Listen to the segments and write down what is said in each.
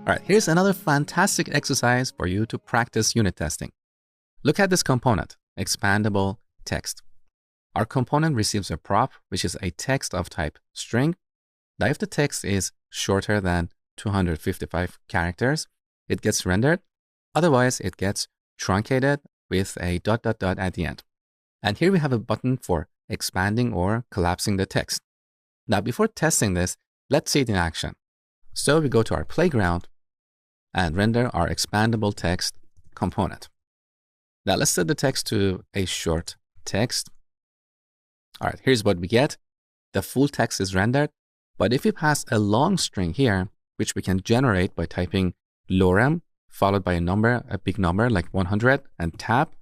All right, here's another fantastic exercise for you to practice unit testing. Look at this component, expandable text. Our component receives a prop, which is a text of type string. Now, if the text is shorter than 255 characters, it gets rendered. Otherwise, it gets truncated with a ... at the end. And here we have a button for expanding or collapsing the text. Now, before testing this, let's see it in action. So we go to our playground and render our expandable text component. Now, let's set the text to a short text. All right, here's what we get. The full text is rendered. But if we pass a long string here, which we can generate by typing lorem followed by a number, a big number like 100 and tab,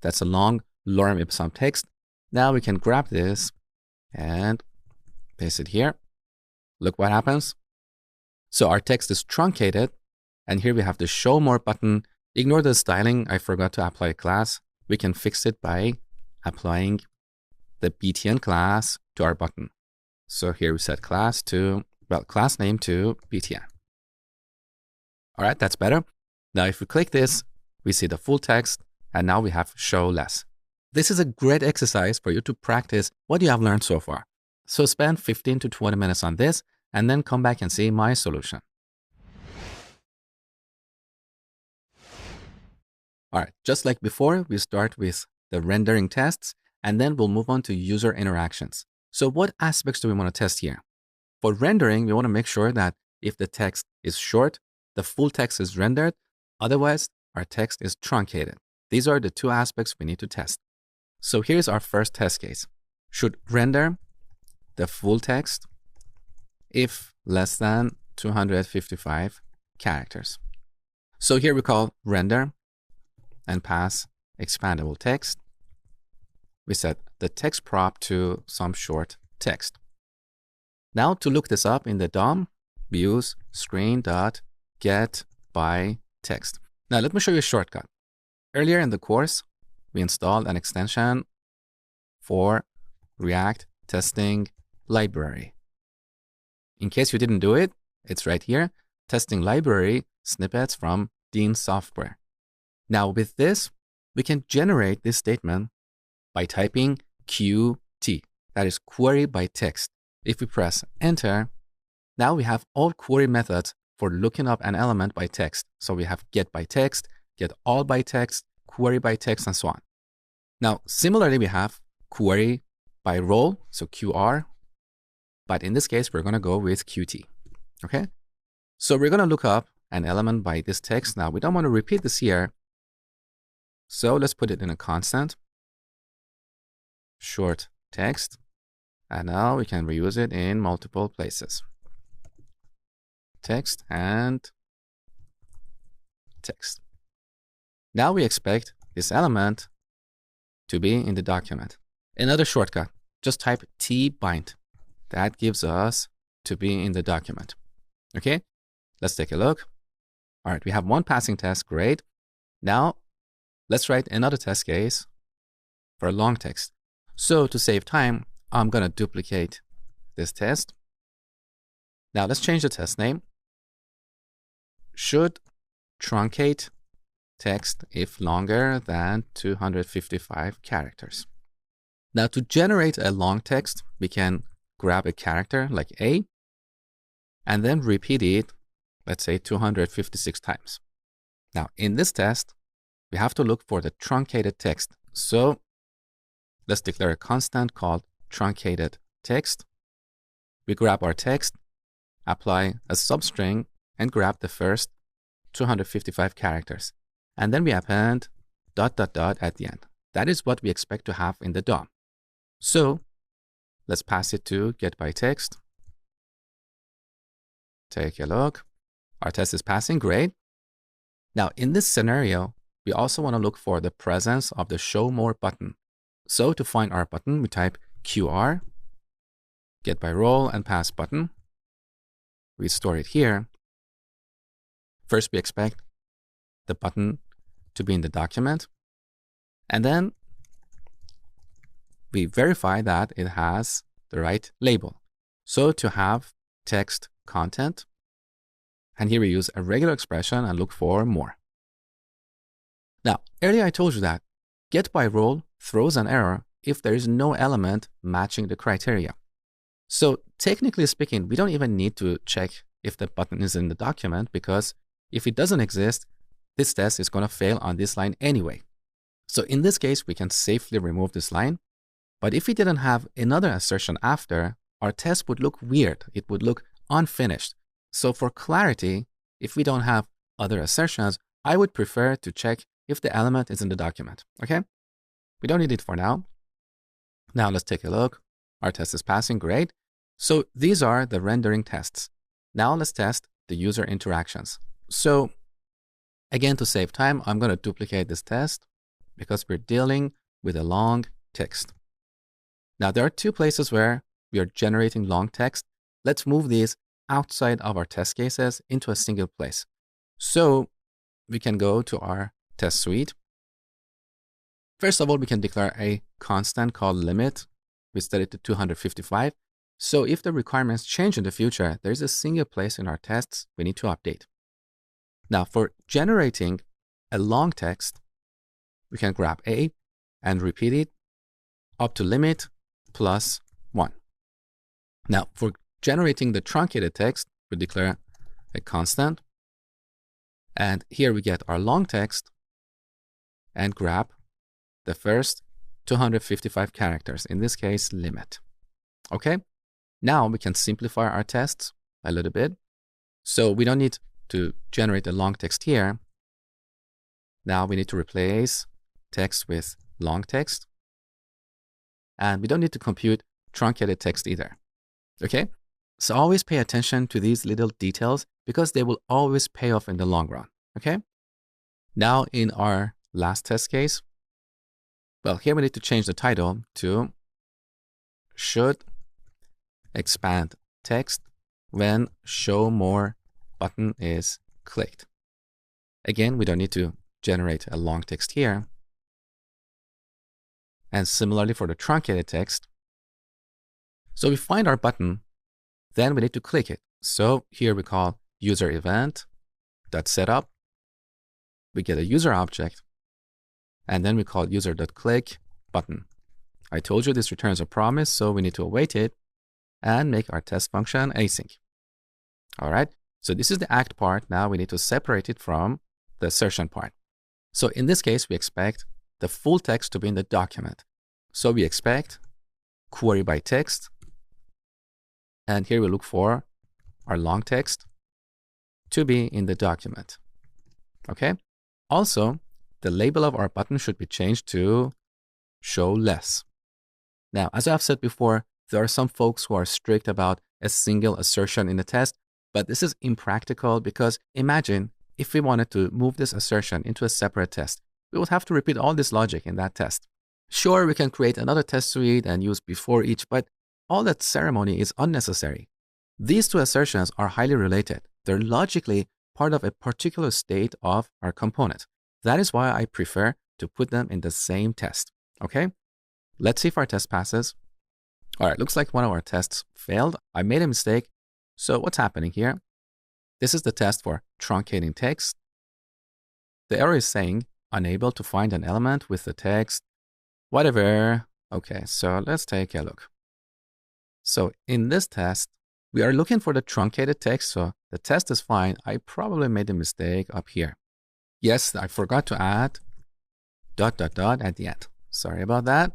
that's a long lorem ipsum text. Now we can grab this and paste it here. Look what happens. So our text is truncated. And here we have the show more button. Ignore the styling. I forgot to apply a class. We can fix it by applying the btn class to our button. So here we set class name to btn. All right, that's better. Now, if we click this, we see the full text, and now we have show less. This is a great exercise for you to practice what you have learned so far. So spend 15 to 20 minutes on this, and then come back and see my solution. All right, just like before, we start with the rendering tests, and then we'll move on to user interactions. So what aspects do we want to test here? For rendering, we want to make sure that if the text is short, the full text is rendered. Otherwise, our text is truncated. These are the two aspects we need to test. So here's our first test case. Should render the full text if less than 255 characters. So here we call render and pass expandable text. We set the text prop to some short text. Now to look this up in the DOM, we use screen.getByText. Now let me show you a shortcut. Earlier in the course, we installed an extension for React testing library. In case you didn't do it, it's right here, testing library snippets from Dean software. Now with this, we can generate this statement by typing QT, that is query by text. If we press enter, now we have all query methods for looking up an element by text. So we have get by text, get all by text, query by text, and so on. Now, similarly, we have query by role, so QR, but in this case, we're going to go with QT, okay? So we're going to look up an element by this text. Now, we don't want to repeat this here, so let's put it in a constant, short text, and now we can reuse it in multiple places. Text and text. Now we expect this element to be in the document. Another shortcut, just type tbind. That gives us to be in the document. Okay, let's take a look. All right, we have one passing test, great. Now, let's write another test case for a long text. So to save time, I'm going to duplicate this test. Now let's change the test name. Should truncate text if longer than 255 characters. Now to generate a long text, we can grab a character like A and then repeat it, let's say 256 times. Now in this test, we have to look for the truncated text. So let's declare a constant called truncated text. We grab our text, apply a substring, and grab the first 255 characters. And then we append ... at the end. That is what we expect to have in the DOM. So let's pass it to getByText. Take a look. Our test is passing, great. Now in this scenario, we also want to look for the presence of the show more button. So to find our button, we type QR, get by role, and pass button. We store it here. First, we expect the button to be in the document. And then we verify that it has the right label. So to have text content, And here we use a regular expression and look for more. Now, earlier I told you that get by role throws an error if there is no element matching the criteria. So technically speaking, we don't even need to check if the button is in the document, because if it doesn't exist, this test is going to fail on this line anyway. So in this case, we can safely remove this line. But if we didn't have another assertion after, our test would look weird. It would look unfinished. So for clarity, if we don't have other assertions, I would prefer to check if the element is in the document, okay? We don't need it for now. Now let's take a look. Our test is passing, great. So these are the rendering tests. Now let's test the user interactions. So again, to save time, I'm going to duplicate this test because we're dealing with a long text. Now there are two places where we are generating long text. Let's move these outside of our test cases into a single place. So we can go to our test suite. First of all, we can declare a constant called limit. We set it to 255. So if the requirements change in the future, there's a single place in our tests we need to update. Now for generating a long text, we can grab A and repeat it up to limit plus 1. Now for generating the truncated text, we declare a constant. And here we get our long text and grab the first 255 characters, in this case, limit. Okay, now we can simplify our tests a little bit. So we don't need to generate a long text here. Now we need to replace text with long text. And we don't need to compute truncated text either. Okay, so always pay attention to these little details because they will always pay off in the long run. Okay, now in our last test case, well, here we need to change the title to should expand text when show more button is clicked. Again, we don't need to generate a long text here. And similarly for the truncated text. So we find our button, then we need to click it. So here we call user event.setup. We get a user object, and then we call user.click button. I told you this returns a promise, so we need to await it and make our test function async. All right, so this is the act part. Now we need to separate it from the assertion part. So in this case, we expect the full text to be in the document. So we expect query by text, and here we look for our long text to be in the document. Okay. Also, the label of our button should be changed to show less. Now, as I've said before, there are some folks who are strict about a single assertion in the test, but this is impractical because imagine if we wanted to move this assertion into a separate test, we would have to repeat all this logic in that test. Sure, we can create another test suite and use before each, but all that ceremony is unnecessary. These two assertions are highly related. They're logically part of a particular state of our component. That is why I prefer to put them in the same test. Okay, let's see if our test passes. All right, looks like one of our tests failed. I made a mistake. So what's happening here? This is the test for truncating text. The error is saying unable to find an element with the text, whatever. Okay, so let's take a look. So in this test, we are looking for the truncated text, so the test is fine. I probably made a mistake up here. Yes, I forgot to add ... at the end. Sorry about that.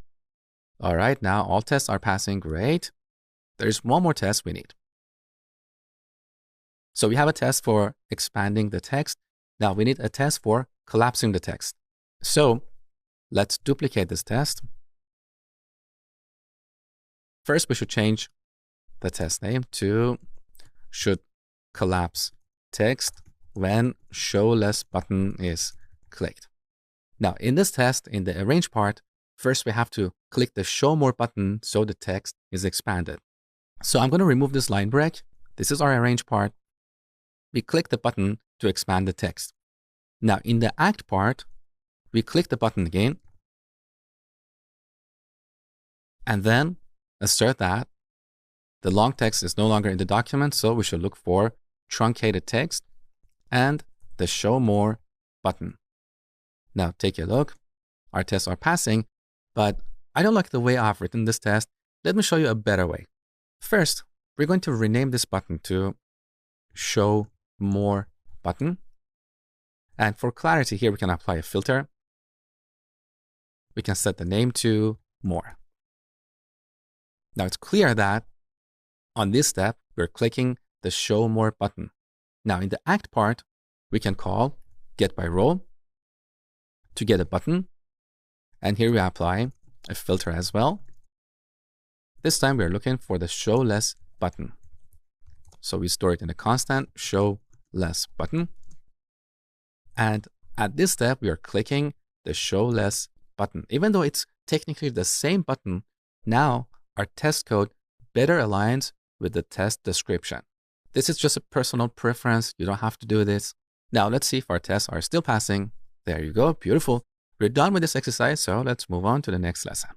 All right, now all tests are passing, great. There's one more test we need. So we have a test for expanding the text. Now we need a test for collapsing the text. So let's duplicate this test. First, we should change the test name to should collapse text when show less button is clicked. Now in this test, in the arrange part, first we have to click the show more button so the text is expanded. So I'm going to remove this line break. This is our arrange part. We click the button to expand the text. Now in the act part, we click the button again and then assert that the long text is no longer in the document, so we should look for truncated text and the show more button. Now take a look. Our tests are passing, but I don't like the way I've written this test. Let me show you a better way. First, we're going to rename this button to show more button. And for clarity here, we can apply a filter. We can set the name to more. Now it's clear that on this step, we're clicking the show more button. Now in the act part, we can call get by role to get a button. And here we apply a filter as well. This time we're looking for the show less button. So we store it in a constant show less button. And at this step, we are clicking the show less button. Even though it's technically the same button, now our test code better aligns with the test description. This is just a personal preference. You don't have to do this. Now let's see if our tests are still passing. There you go. Beautiful. We're done with this exercise, so let's move on to the next lesson.